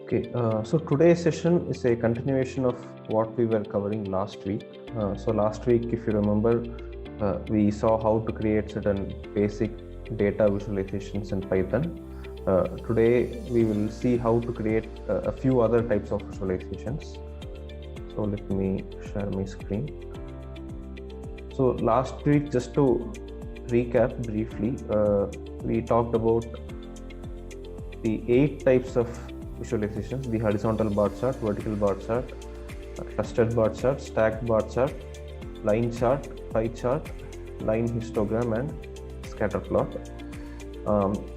Okay, so today's session is a continuation of what we were covering last week. So last week, if you remember, we saw how to create certain basic data visualizations in Python. Today, we will see how to create a few other types of visualizations. So let me share my screen. So last week, just to recap briefly, we talked about the 8 types of visualizations: the horizontal bar chart, vertical bar chart, clustered bar chart, stacked bar chart, line chart, pie chart, line histogram, and scatter plot.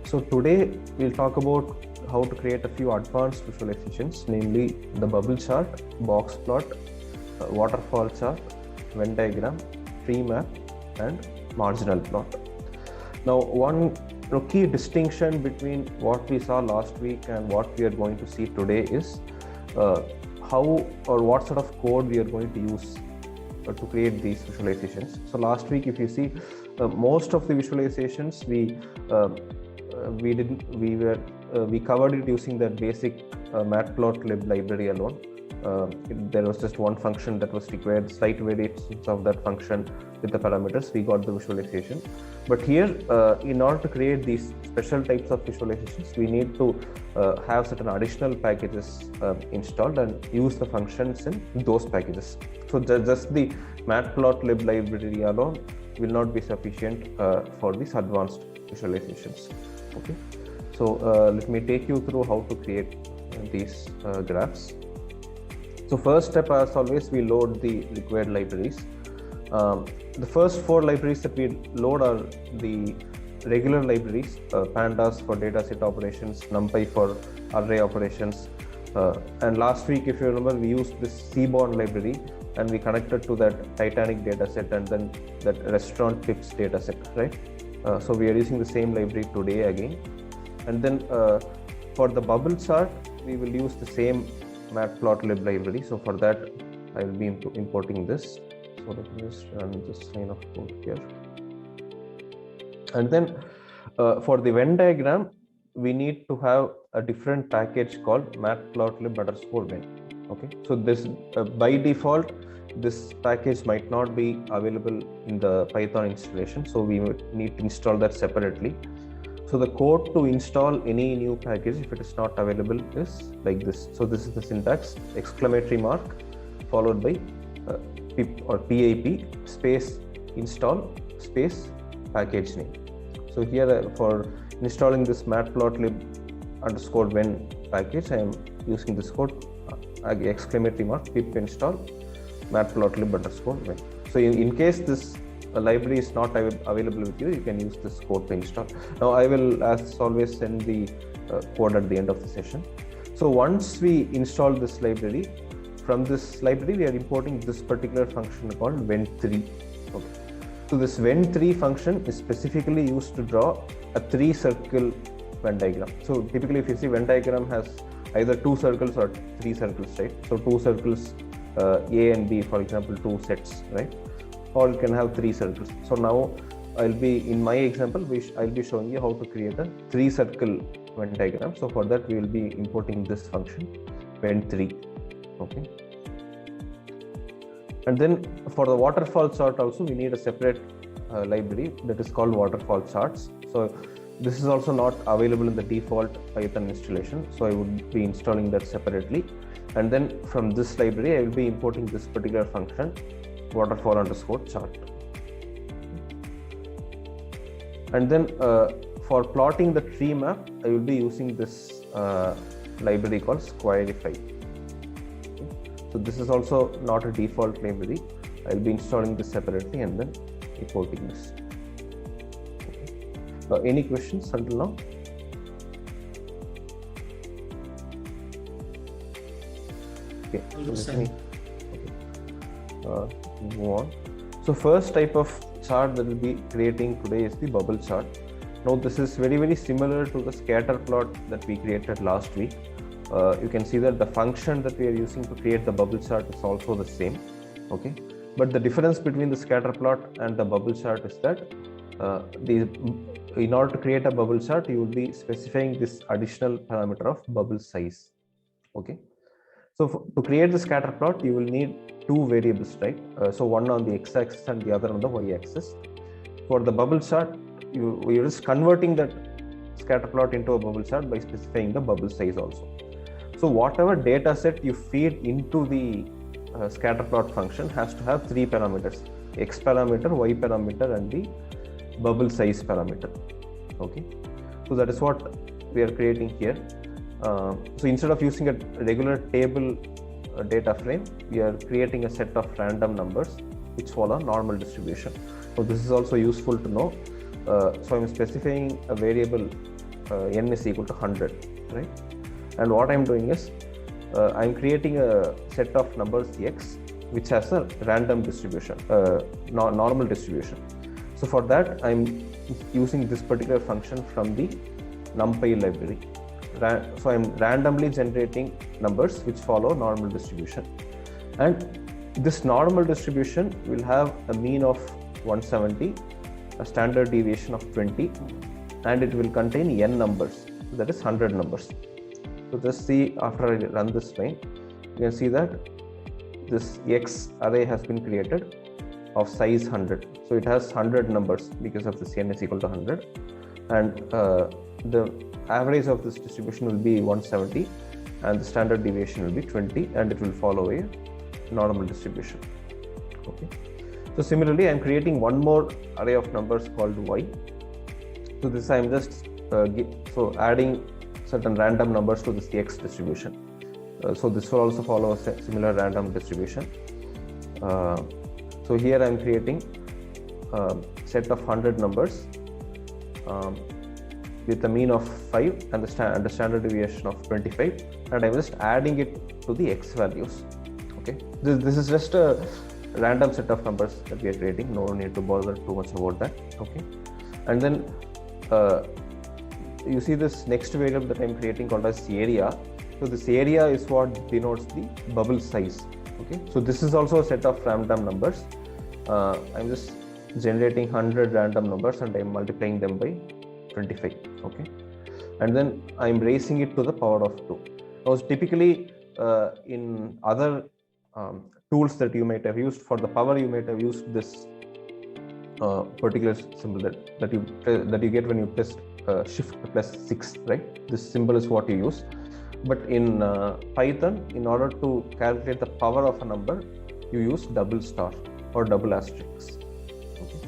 So today we'll talk about how to create a few advanced visualizations, namely the bubble chart, box plot, waterfall chart, Venn diagram, tree map, and marginal plot. Now, one key distinction between what we saw last week and what we are going to see today is how or what sort of code we are going to use to create these visualizations. So last week, if you see, most of the visualizations we covered it using the basic matplotlib library alone. There was just one function that was required, slight variations of that function with the parameters, we got the visualization. But here, in order to create these special types of visualizations, we need to have certain additional packages installed and use the functions in those packages. So just the matplotlib library alone will not be sufficient for these advanced visualizations. Okay, so let me take you through how to create these graphs. So first step, as always, we load the required libraries. The first 4 libraries that we load are the regular libraries: pandas for dataset operations, numpy for array operations. And last week, if you remember, we used this Seaborn library and we connected to that Titanic dataset and then that restaurant tips dataset, right? So we are using the same library today again. And then for the bubble chart, we will use the same matplotlib library. So for that, I will be importing this. So let me just run this line of code here. And then for the Venn diagram, we need to have a different package called matplotlib_Venn. Okay, so this by default, this package might not be available in the Python installation, so we need to install that separately. So the code to install any new package, if it is not available, is like this. So this is the syntax: exclamatory mark followed by pip or pip space install space package name. So here for installing this matplotlib_Venn package, I am using this code, exclamatory mark pip install matplotlib_Venn. So in case this library is not available with you, you can use this code to install. Now I will, as always, send the code at the end of the session. So once we install this library, from this library we are importing this particular function called Venn3. Okay. So this Venn3 function is specifically used to draw a 3-circle Venn diagram. So typically, if you see, Venn diagram has either 2 circles or 3 circles, right? So 2 circles, A and B, for example, 2 sets, right? Or you can have 3 circles. So now I'll be, in my example, I'll be showing you how to create a 3-circle Venn diagram. So for that, we will be importing this function Venn3. Okay. And then for the waterfall chart also, we need a separate library that is called waterfall charts. So this is also not available in the default Python installation, so I would be installing that separately. And then from this library, I will be importing this particular function, waterfall_chart. And then for plotting the tree map, I will be using this library called Squarify. So this is also not a default library. I will be installing this separately and then importing this. Okay. Any questions until now? Okay. So let me move on. So first type of chart that we'll be creating today is the bubble chart. Now this is very similar to the scatter plot that we created last week. You can see that the function that we are using to create the bubble chart is also the same. Okay, but the difference between the scatter plot and the bubble chart is that in order to create a bubble chart, you will be specifying this additional parameter of bubble size. Okay. So to create the scatter plot, you will need two variables, right? So one on the x-axis and the other on the y-axis. For the bubble chart, you're just converting that scatter plot into a bubble chart by specifying the bubble size also. So whatever data set you feed into the scatter plot function has to have three parameters: x parameter, y parameter, and the bubble size parameter. Okay, so that is what we are creating here. So instead of using a regular table data frame, we are creating a set of random numbers which follow normal distribution. So this is also useful to know. So I'm specifying a variable n is equal to 100, right? And what I'm doing is I'm creating a set of numbers x which has a random distribution, normal distribution. So for that, I'm using this particular function from the NumPy library. So I'm randomly generating numbers which follow normal distribution, and this normal distribution will have a mean of 170, a standard deviation of 20, and it will contain n numbers, that is 100 numbers. So just see, after I run this line, you can see that this X array has been created of size 100. So it has 100 numbers because of this n is equal to 100, and the average of this distribution will be 170, and the standard deviation will be 20, and it will follow a normal distribution. Okay. So similarly, I'm creating one more array of numbers called y. So this I'm just adding certain random numbers to this x distribution. So this will also follow a similar random distribution. So here I'm creating a set of 100 numbers with a mean of 5 and the standard deviation of 25, and I'm just adding it to the x values. Okay, this is just a random set of numbers that we are creating. No need to bother too much about that. Okay, and then you see this next variable that I'm creating called as area. So this area is what denotes the bubble size. Okay, so this is also a set of random numbers. I'm just generating 100 random numbers and I'm multiplying them by 25. Okay, and then I'm raising it to the power of 2. Now typically in other tools that you might have used for the power, you might have used this particular symbol that you get when you press shift plus 6, right? This symbol is what you use. But in Python, in order to calculate the power of a number, you use double star or double asterisk. Okay.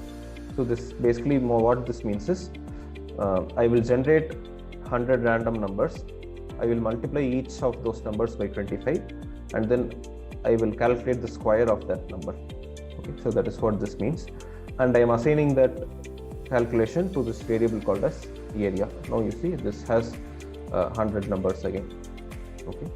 So this basically what this means is I will generate 100 random numbers. I will multiply each of those numbers by 25, and then I will calculate the square of that number. Okay, so that is what this means, and I am assigning that calculation to this variable called as area. Now you see this has 100 numbers again. Okay,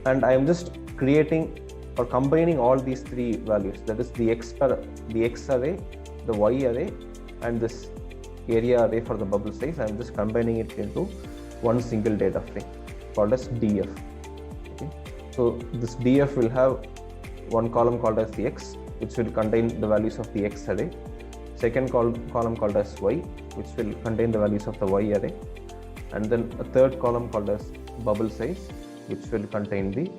and I am just creating or combining all these three values, that is the x array, the y array, and this area array for the bubble size. I am just combining it into one single data frame called as df. Okay, so this df will have one column called as the x, which will contain the values of the x array, second column called as y, which will contain the values of the y array, and then a third column called as bubble size, which will contain the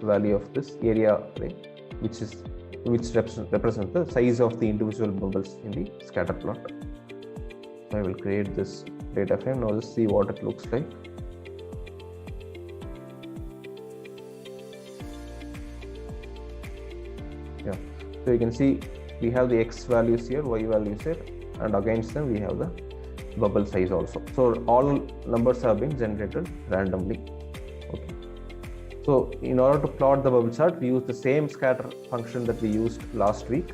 value of this area array, which represents the size of the individual bubbles in the scatter plot. So I will create this data frame. Now let's see what it looks like. Yeah, so you can see we have the x values here, y values here, and against them we have the bubble size also. So all numbers have been generated randomly. Okay. So in order to plot the bubble chart, we use the same scatter function that we used last week.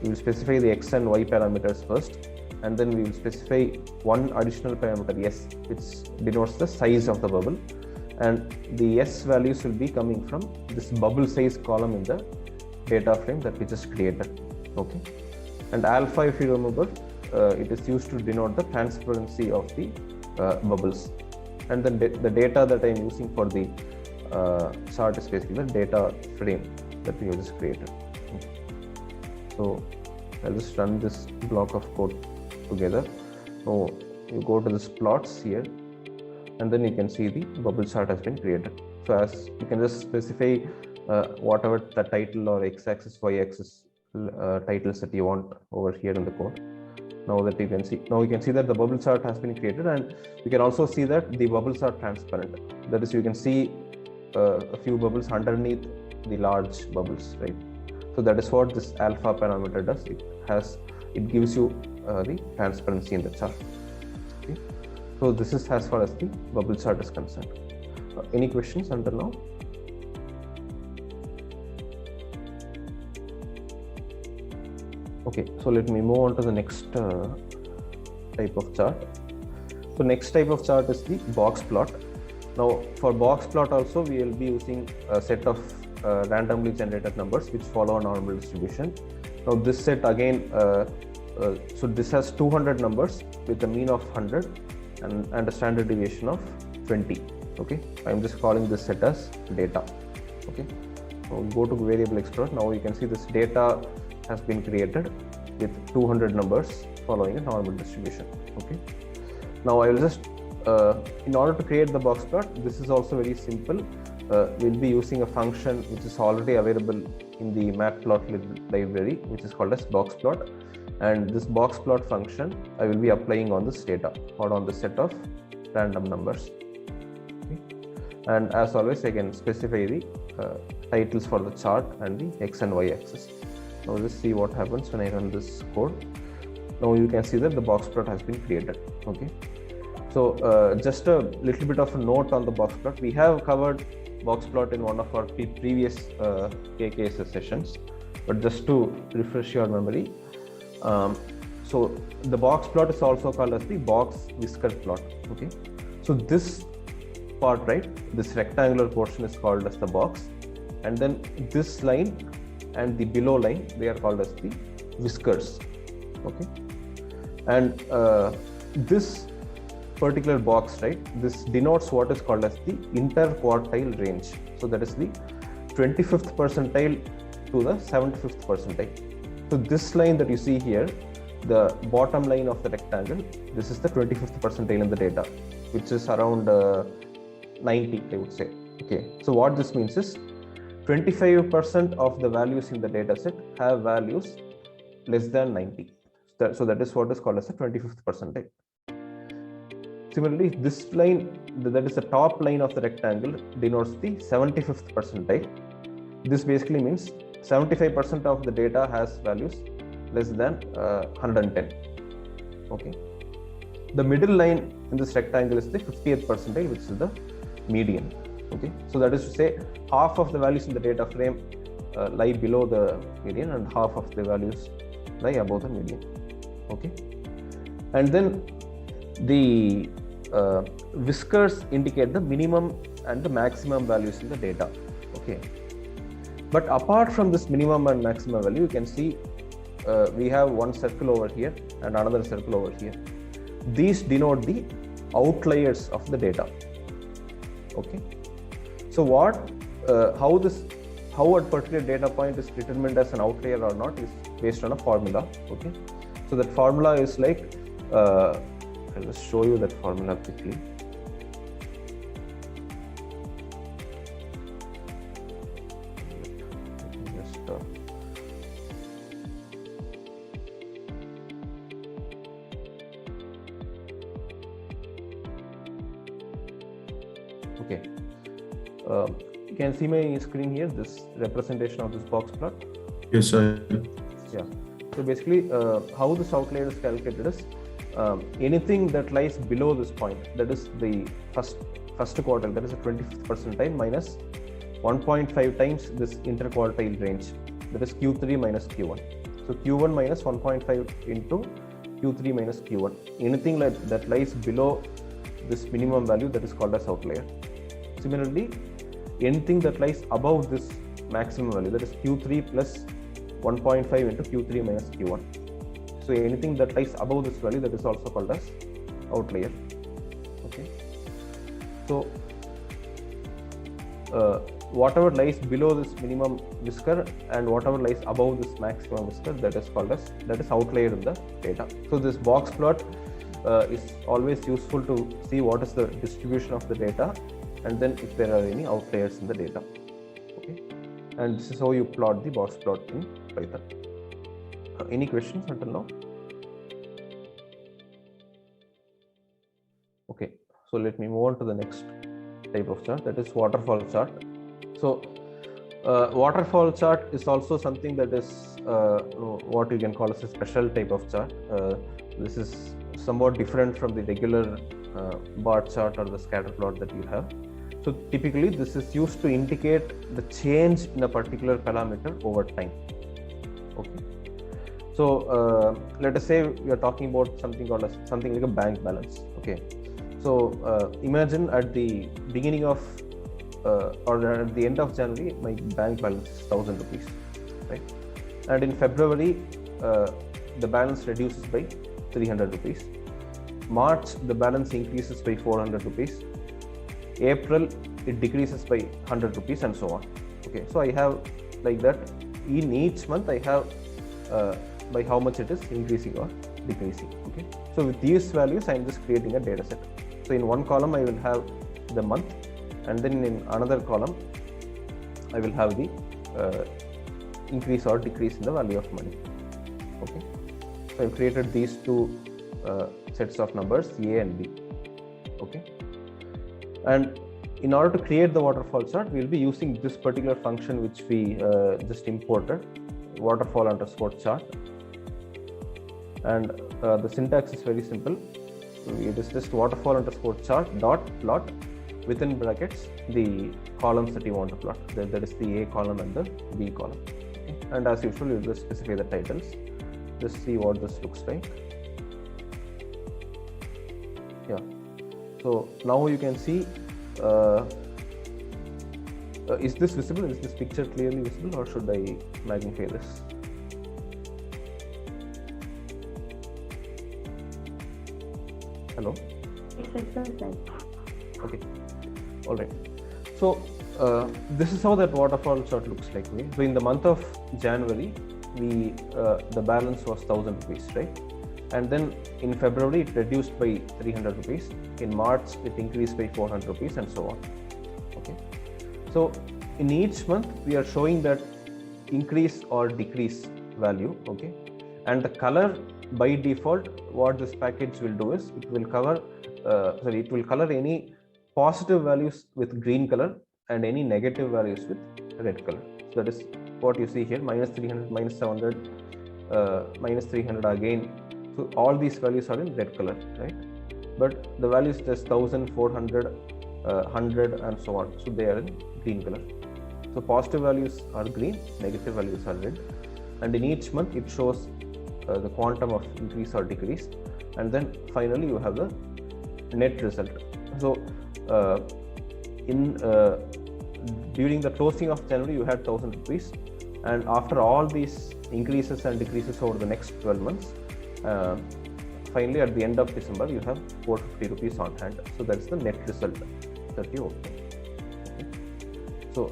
We will specify the x and y parameters first, and then we will specify one additional parameter s, which denotes the size of the bubble, and the s values will be coming from this bubble size column in the data frame that we just created. Okay, and alpha, if you remember, it is used to denote the transparency of the bubbles, and then the data that I am using for the chart is basically the data frame that we have just created. Okay. So I'll just run this block of code together. So you go to this plots here, and then you can see the bubble chart has been created. So as you can just specify whatever the title or x-axis, y-axis titles that you want over here in the code. Now that you can see, that the bubble chart has been created, and you can also see that the bubbles are transparent. That is, you can see a few bubbles underneath the large bubbles, right? So that is what this alpha parameter does. It gives you the transparency in the chart. Okay. So this is as far as the bubble chart is concerned. Any questions until now? Okay, so let me move on to the next type of chart. So next type of chart is the box plot. Now for box plot also, we will be using a set of randomly generated numbers which follow a normal distribution. Now this set again, so this has 200 numbers with a mean of 100 and a standard deviation of 20. Okay, I'm just calling this set as data. Okay, so go to variable explorer. Now you can see this data has been created with 200 numbers following a normal distribution. Okay, now I will just in order to create the box plot, this is also very simple. We'll be using a function which is already available in the matplotlib library, which is called as box plot, and this box plot function I will be applying on this data or on the set of random numbers. Okay. And as always, I can specify the titles for the chart and the x and y axis. Now let's see what happens when I run this code. Now you can see that the box plot has been created. Okay, so just a little bit of a note on the box plot. We have covered box plot in one of our previous KKS sessions, but just to refresh your memory, so the box plot is also called as the box whisker plot. Okay, so this part, right, this rectangular portion is called as the box, and then this line and the below line, they are called as the whiskers. Okay, and this particular box, right, this denotes what is called as the interquartile range. So that is the 25th percentile to the 75th percentile. So this line that you see here, the bottom line of the rectangle, this is the 25th percentile in the data, which is around 90, I would say. Okay, so what this means is 25% of the values in the data set have values less than 90. So that is what is called as the 25th percentile. Similarly, this line, that is the top line of the rectangle, denotes the 75th percentile. This basically means 75% of the data has values less than 110. Okay. The middle line in this rectangle is the 50th percentile, which is the median. Okay, so that is to say, half of the values in the data frame lie below the median and half of the values lie above the median. Okay, and then the whiskers indicate the minimum and the maximum values in the data. Okay, but apart from this minimum and maximum value, you can see we have one circle over here and another circle over here. These denote the outliers of the data. Okay, so how a particular data point is determined as an outlier or not is based on a formula. Okay, so that formula is like I'll just show you that formula quickly. Okay, you can see my screen here, this representation of this box plot. Yes, sir. Yeah, so basically how this outlier is calculated is anything that lies below this point, that is the first quartile, that is the 25th percentile, minus 1.5 times this interquartile range, that is Q3 minus Q1. So Q1 minus 1.5 into Q3 minus Q1. Anything that lies below this minimum value, that is called as outlier. Similarly, anything that lies above this maximum value, that is Q3 plus 1.5 into Q3 minus Q1. So anything that lies above this value, that is also called as outlier. Okay, so whatever lies below this minimum whisker and whatever lies above this maximum whisker, that is outlier in the data. So this box plot is always useful to see what is the distribution of the data and then if there are any outliers in the data. Okay, and this is how you plot the box plot in Python. Any questions until now? Okay, so let me move on to the next type of chart, that is waterfall chart. So waterfall chart is also something that is what you can call as a special type of chart. This is somewhat different from the regular bar chart or the scatter plot that you have. So typically this is used to indicate the change in a particular parameter over time. Okay, so let us say we are talking about something called something like a bank balance. Okay, so imagine at the beginning of or at the end of January, my bank balance is 1,000 rupees, right? And in February, the balance reduces by 300 rupees. March, the balance increases by 400 rupees. April, it decreases by 100 rupees, and so on. Okay, so I have like that. In each month, I have by how much it is increasing or decreasing. Okay, so with these values, I am just creating a data set. So in one column, I will have the month, and then in another column I will have the increase or decrease in the value of money. Okay, so I've created these two sets of numbers, A and B. Okay, and in order to create the waterfall chart, we'll be using this particular function which we just imported, waterfall underscore chart, and the syntax is very simple. It is just waterfall underscore chart dot plot, within brackets the columns that you want to plot, that is the A column and the B column. Okay. And as usual, you just specify the titles. Just see what this looks like. Yeah, so now you can see, is this visible? Is this picture clearly visible, or should I magnify this? Hello? Okay, all right. So this is how that waterfall chart looks like. Okay? So in the month of January, the balance was 1,000 rupees, right? And then in February, it reduced by 300 rupees. In March, it increased by 400 rupees, and so on. Okay. So in each month, we are showing that increase or decrease value. Okay. And the color by default, what this package will do is it will cover, it will color any positive values with green color and any negative values with red color. So that is what you see here: minus 300, minus 700, minus 300 again. So all these values are in red color, right? But the values just 1,000, 400, 100, and so on. So they are in green color. So positive values are green, negative values are red. And in each month, it shows the quantum of increase or decrease. And then finally, you have the net result. So during the closing of January, you had 1,000 rupees. And after all these increases and decreases over the next 12 months, finally at the end of December, you have 450 rupees on hand. So that's the net result that you obtain. Okay. So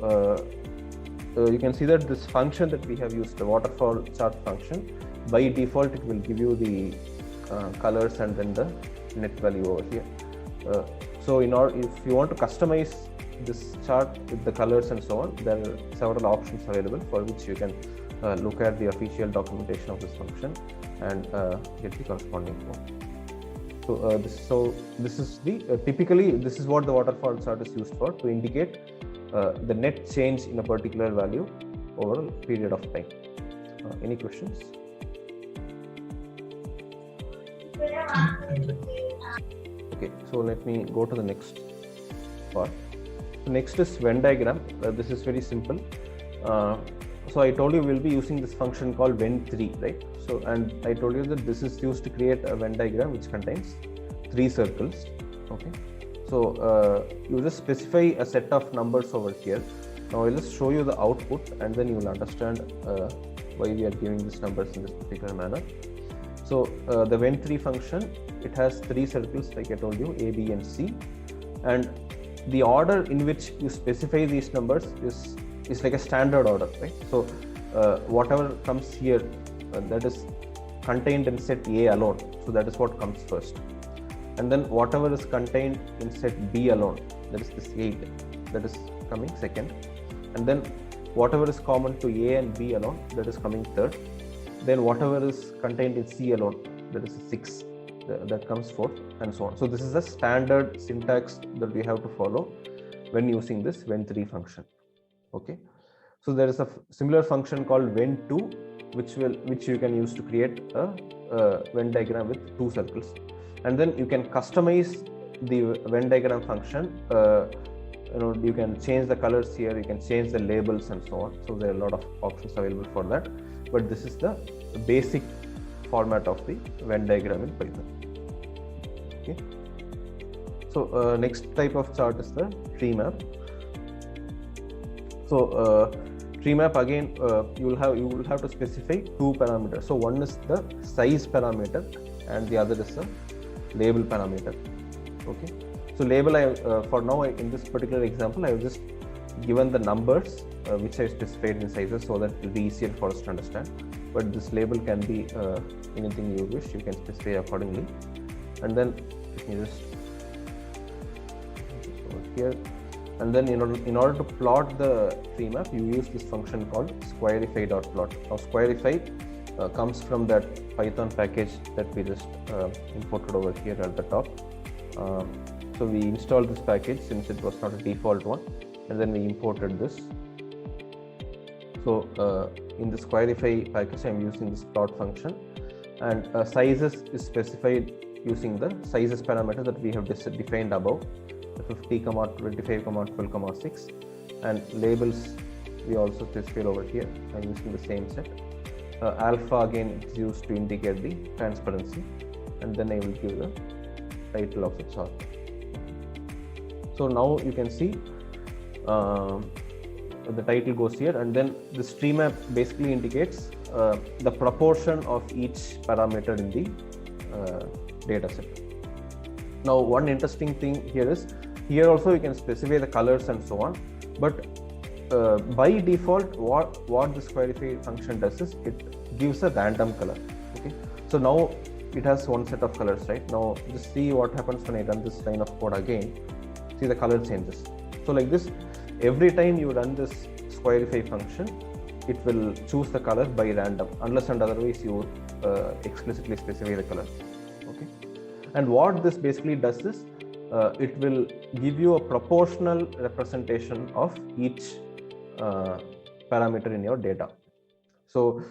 you can see that this function that we have used, the waterfall chart function, by default it will give you the colors and then the net value over here. So if you want to customize this chart with the colors and so on, there are several options available for which you can look at the official documentation of this function and get the corresponding code. So this is the typically this is what the waterfall chart is used for, to indicate the net change in a particular value over a period of time. Any questions? Okay, so let me go to the next part. So next is Venn diagram. This is very simple. So I told you we'll be using this function called Venn3, right? So, and I told you that this is used to create a Venn diagram which contains 3 circles. Okay. So you just specify a set of numbers over here. Now I'll just show you the output, and then you will understand why we are giving these numbers in this particular manner. So the Venn3 function, it has 3 circles, like I told you, A, B, and C, and the order in which you specify these numbers is like a standard order, right? So whatever comes here, that is contained in set A alone, so that is what comes first. and then whatever is contained in set B alone, that is this 8, that is coming second, and then whatever is common to A and B alone, that is coming third, then whatever is contained in C alone, that is 6, that comes fourth, and so on. So this is a standard syntax that we have to follow when using this when3 function. Okay, so there is a similar function called when2, which you can use to create a Venn diagram with 2 circles, and then you can customize the Venn diagram function. You can change the colors here, you can change the labels and so on. So there are a lot of options available for that, but this is the basic format of the Venn diagram in Python. Okay, so next type of chart is the tree map. So tree map, again, you will have to specify 2 parameters. So one is the size parameter and the other is the label parameter. Okay, so label, for now in this particular example, I have just given the numbers which I specified in sizes so that it will be easier for us to understand. But this label can be anything you wish, you can specify accordingly. And then let me just over here. And then in order to plot the tree map, you use this function called squarify.plot. Now squarify comes from that Python package that we just imported over here at the top. So we installed this package since it was not a default one, and then we imported this. So in the squarify package, I'm using this plot function, and sizes is specified using the sizes parameter that we have defined above, the 50, 25, 12, 6, and labels we also specified over here. I'm using the same set. Alpha again is used to indicate the transparency, and then I will give the title of the chart. So now you can see the title goes here, and then this tree map basically indicates the proportion of each parameter in the data set. Now one interesting thing here is, here also you can specify the colors and so on, but by default what the squarify function does is it gives a random color. Okay, so now it has one set of colors, right? Now just see what happens when I run this line of code again. See, the color changes. So like this, every time you run this squarify function, it will choose the color by random, unless and otherwise you explicitly specify the color. Okay, and what this basically does is it will give you a proportional representation of each parameter in your data. So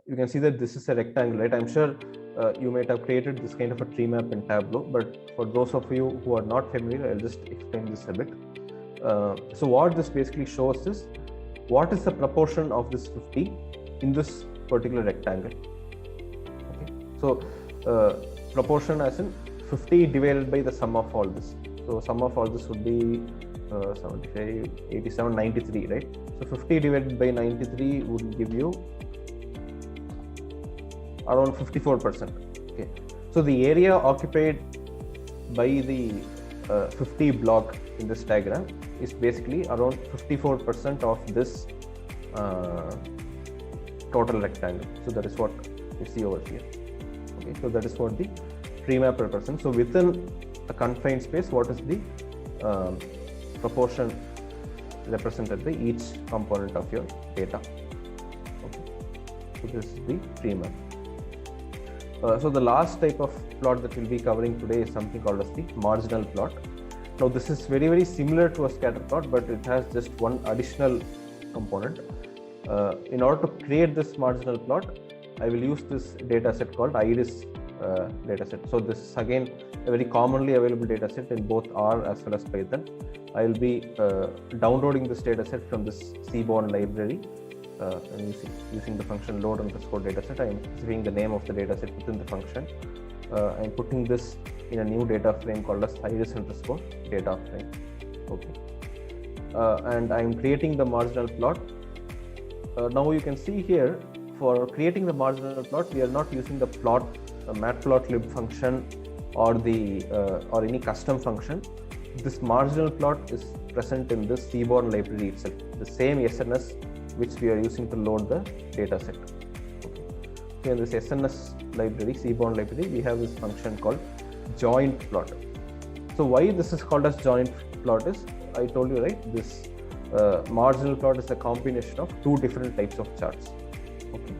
you can see that this is a rectangle, right? I'm sure you might have created this kind of a tree map in Tableau, but for those of you who are not familiar, I'll just explain this a bit. So what this basically shows is what is the proportion of this 50 in this particular rectangle. Okay, so proportion as in 50 divided by the sum of all this. So sum of all this would be 75, 87, 93, right? So 50 divided by 93 would give you around 54%. Okay, so the area occupied by the 50 block in this diagram is basically around 54% of this total rectangle. So that is what you see over here. Okay, so that is what the tree map represents. So within a confined space, what is the proportion represented by each component of your data? Okay, so this is the tree map. So the last type of plot that we'll be covering today is something called as the marginal plot. Now this is very, very similar to a scatter plot, but it has just one additional component. In order to create this marginal plot, I will use this data set called iris dataset. So this is again a very commonly available dataset in both R as well as Python. I will be downloading this dataset from this Seaborn library. And using the function load underscore dataset, I am specifying the name of the dataset within the function. I am putting this in a new data frame called as iris underscore data frame. Okay, and I am creating the marginal plot. Now you can see here, for creating the marginal plot, we are not using the plot matplotlib function or the or any custom function. This marginal plot is present in this Seaborn library itself, the same SNS which we are using to load the data set. Okay. So in this SNS library, Seaborn library, we have this function called joint plot. So why this is called as joint plot is, I told you, right, this marginal plot is a combination of two different types of charts. Okay,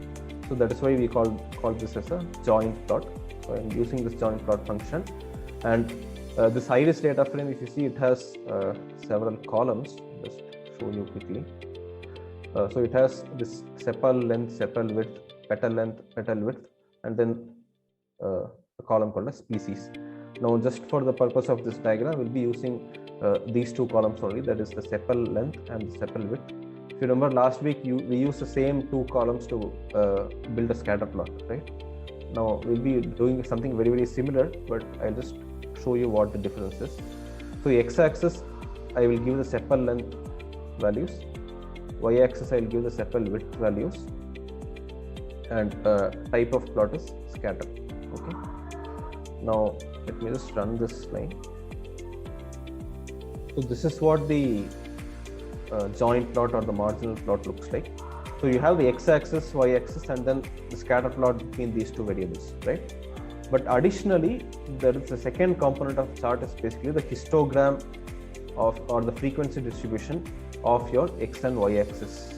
so that is why we call this as a joint plot. So I'm using this joint plot function, and this iris data frame, if you see, it has several columns. Just show you quickly. So it has this sepal length, sepal width, petal length, petal width, and then a column called as species. Now, just for the purpose of this diagram, we'll be using these two columns only, that is the sepal length and the sepal width. If you remember last week, we used the same two columns to build a scatter plot, right? Now, we'll be doing something very, very similar, but I'll just show you what the difference is. So, the x-axis, I will give the sepal length values. Y-axis, I will give the sepal width values, and type of plot is scatter. Okay. Now let me just run this line. So this is what the joint plot or the marginal plot looks like. So you have the x-axis, y-axis, and then the scatter plot between these two variables, right? But additionally, there is a second component of chart, is basically the histogram of, or the frequency distribution of your x and y axis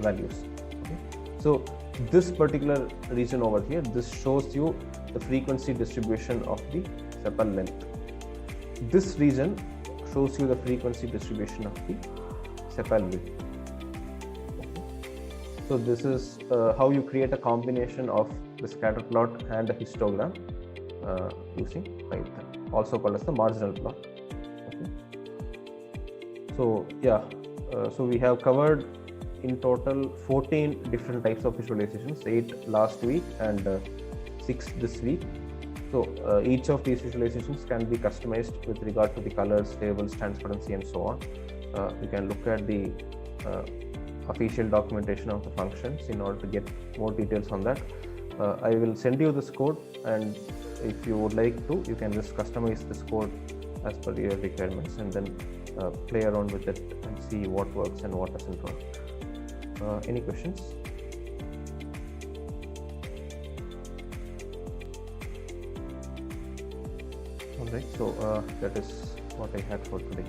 values. Okay. So this particular region over here, this shows you the frequency distribution of the sepal length. This region shows you the frequency distribution of the sepal width. Okay. So this is how you create a combination of the scatter plot and a histogram using Python, also called as the marginal plot. Okay. So yeah, so we have covered in total 14 different types of visualizations, 8 last week and 6 this week. So each of these visualizations can be customized with regard to the colors, tables, transparency, and so on. You can look at the official documentation of the functions in order to get more details on that. I will send you this code, and if you would like to, you can just customize this code as per your requirements, and then play around with it and see what works and what doesn't work. Any questions? All right, so that is what I had for today.